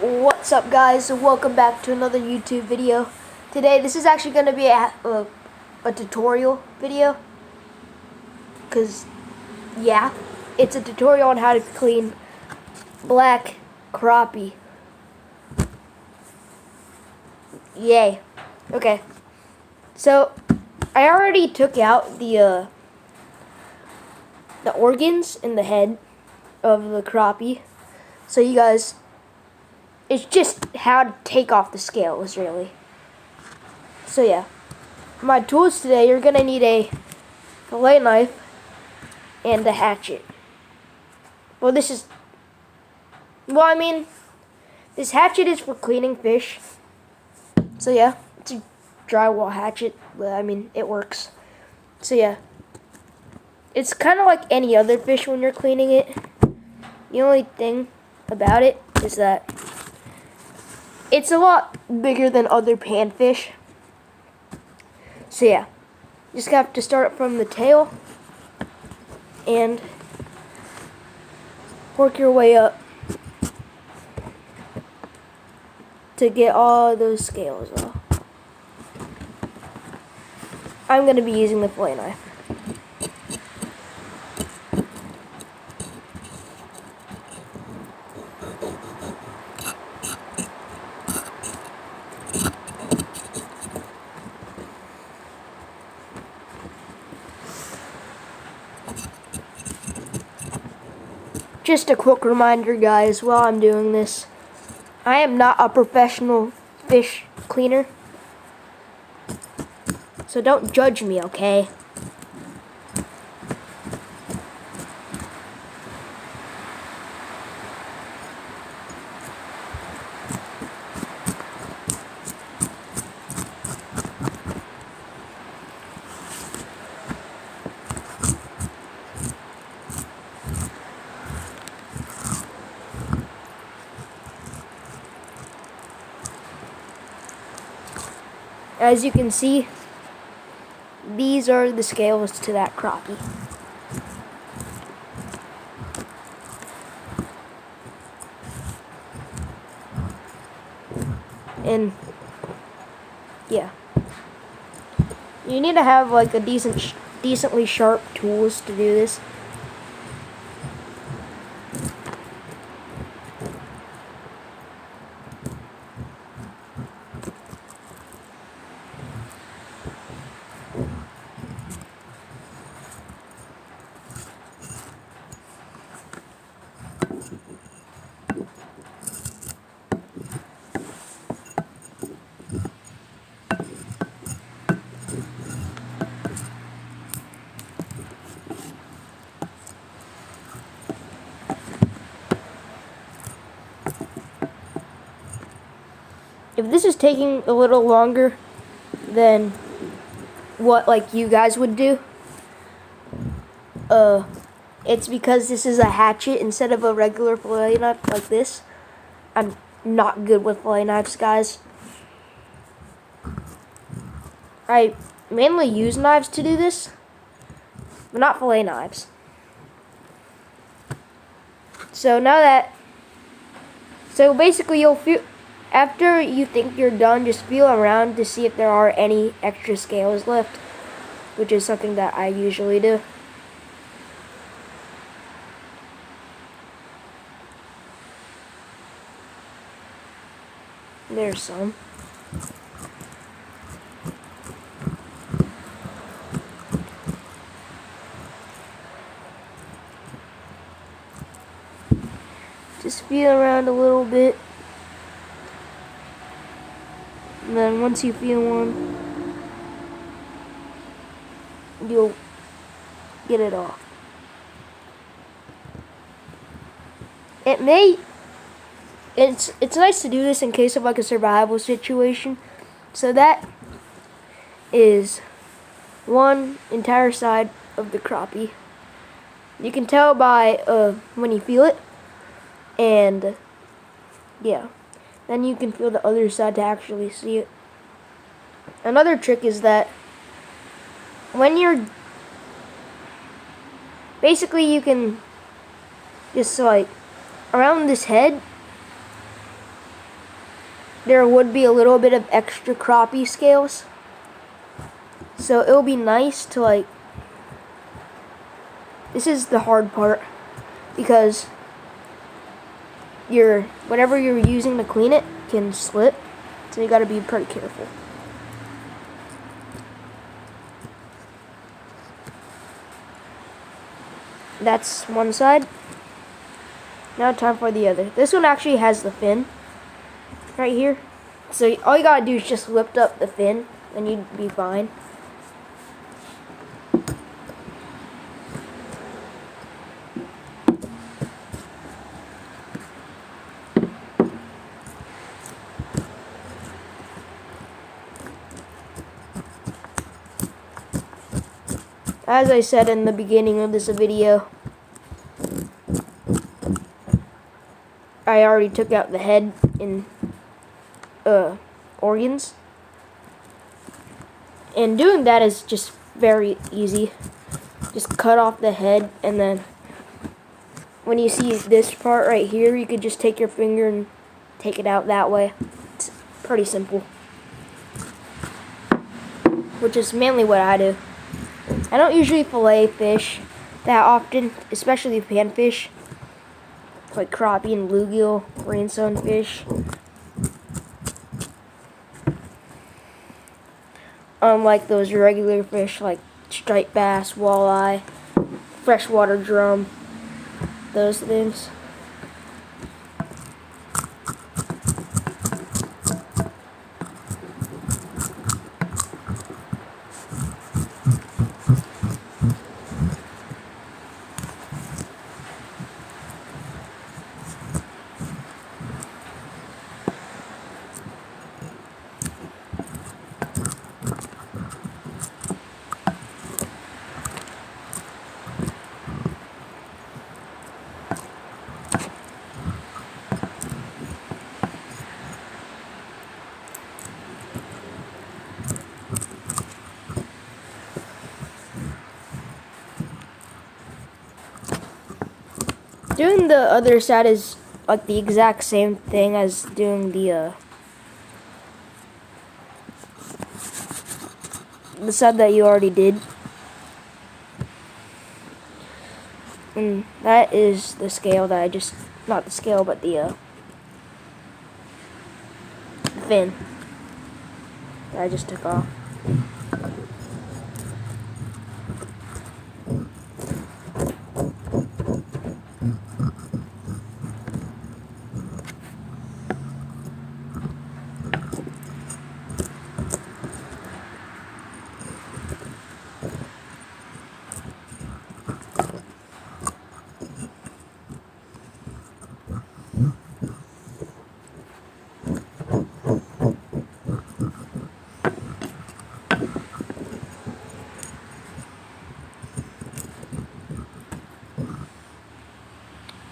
What's up, guys? Welcome back to another YouTube video. Today this is actually going to be a tutorial video, because yeah, it's a tutorial on how to clean black crappie. Yay. Okay, so I already took out the organs in the head of the crappie, so you guys, it's just how to take off the scales, really. So yeah, for my tools today, you're gonna need a fillet knife and a hatchet. Well, this hatchet is for cleaning fish. So yeah, it's a drywall hatchet, but it works. So yeah, it's kind of like any other fish when you're cleaning it. The only thing about it is that it's a lot bigger than other panfish. So yeah, you just have to start from the tail and work your way up to get all those scales off. I'm going to be using the fillet knife. Just a quick reminder, guys, while I'm doing this, I am not a professional fish cleaner, so don't judge me, okay? As you can see, these are the scales to that crappie. And yeah, you need to have like a decently sharp tools to do this. If this is taking a little longer than what like you guys would do, it's because this is a hatchet instead of a regular fillet knife like this. I'm not good with fillet knives, guys. I mainly use knives to do this, but not fillet knives. So basically you'll feel, after you think you're done, just feel around to see if there are any extra scales left, which is something that I usually do. There's some. Just feel around a little bit. And then once you feel one, you'll get it off. It's nice to do this in case of like a survival situation. So that is one entire side of the crappie. You can tell by when you feel it, and yeah, then you can feel the other side to actually see it. Another trick is that when you're basically, you can just like around this head, there would be a little bit of extra crappie scales. So it will be nice to like, this is the hard part, because whatever you're using to clean it can slip, so you gotta be pretty careful. That's one side. Now time for the other. This one actually has the fin right here. So all you gotta do is just lift up the fin and you'd be fine. As I said in the beginning of this video, I already took out the head and organs. And doing that is just very easy. Just cut off the head, and then when you see this part right here, you could just take your finger and take it out that way. It's pretty simple. Which is mainly what I do. I don't usually fillet fish that often, especially panfish, like crappie and bluegill, green sunfish. Unlike those regular fish like striped bass, walleye, freshwater drum, those things. Doing the other side is like the exact same thing as doing the side that you already did. And that is the scale that I just, not the scale, but the fin that I just took off.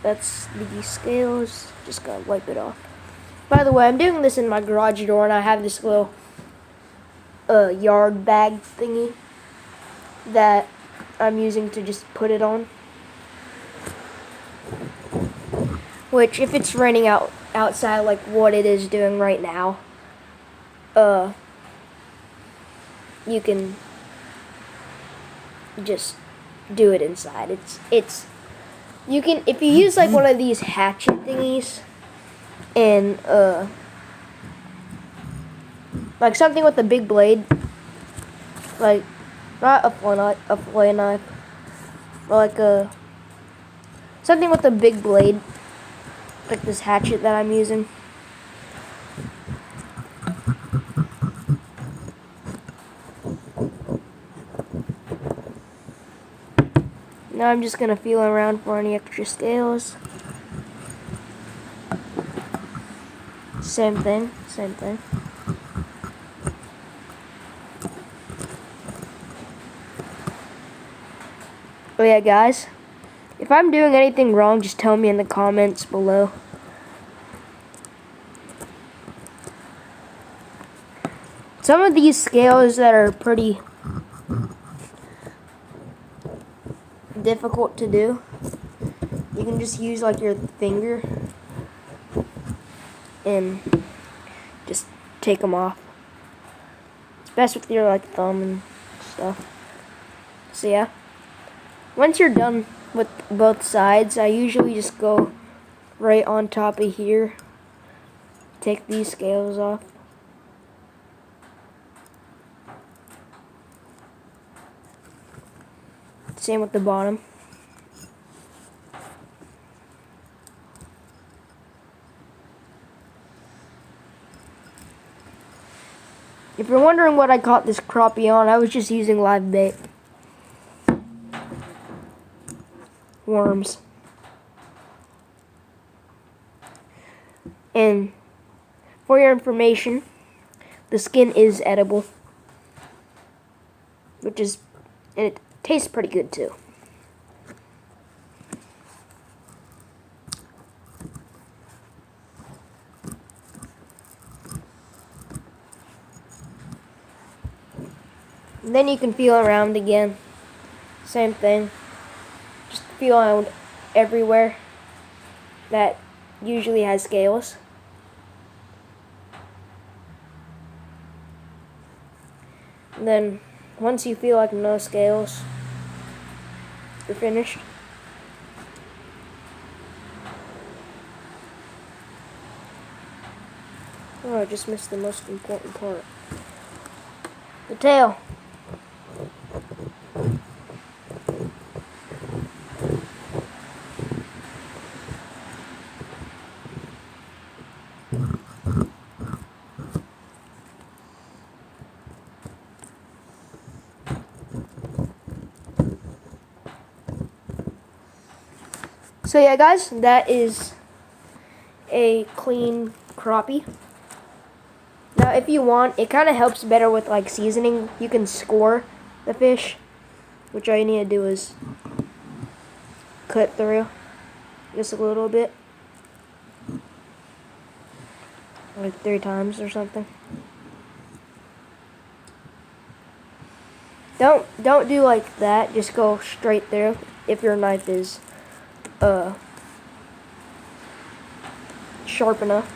That's the scales. Just gotta wipe it off. By the way, I'm doing this in my garage door, and I have this little yard bag thingy that I'm using to just put it on. Which, if it's raining outside like what it is doing right now, you can just do it inside. You can, if you use like one of these hatchet thingies, and like something with a big blade, like not a fillet knife, but like something with a big blade, like this hatchet that I'm using. Now I'm just gonna feel around for any extra scales. Same thing, same thing. Oh yeah, guys, if I'm doing anything wrong, just tell me in the comments below. Some of these scales that are pretty difficult to do, you can just use like your finger and take them off. It's best with your like thumb and stuff. So yeah, once you're done with both sides, I usually just go right on top of here. Take these scales off. Same with the bottom. If you're wondering what I caught this crappie on, I was just using live bait. Worms. And for your information, the skin is edible. And it tastes pretty good too. And then you can feel around again. Same thing. Just feel around everywhere that usually has scales. And then once you feel like no scales, you're finished. Oh, I just missed the most important part. The tail. So yeah, guys, that is a clean crappie. Now, if you want, it kind of helps better with like seasoning. You can score the fish, which all you need to do is cut through just a little bit, like 3 times or something. Don't do like that. Just go straight through if your knife is sharp enough.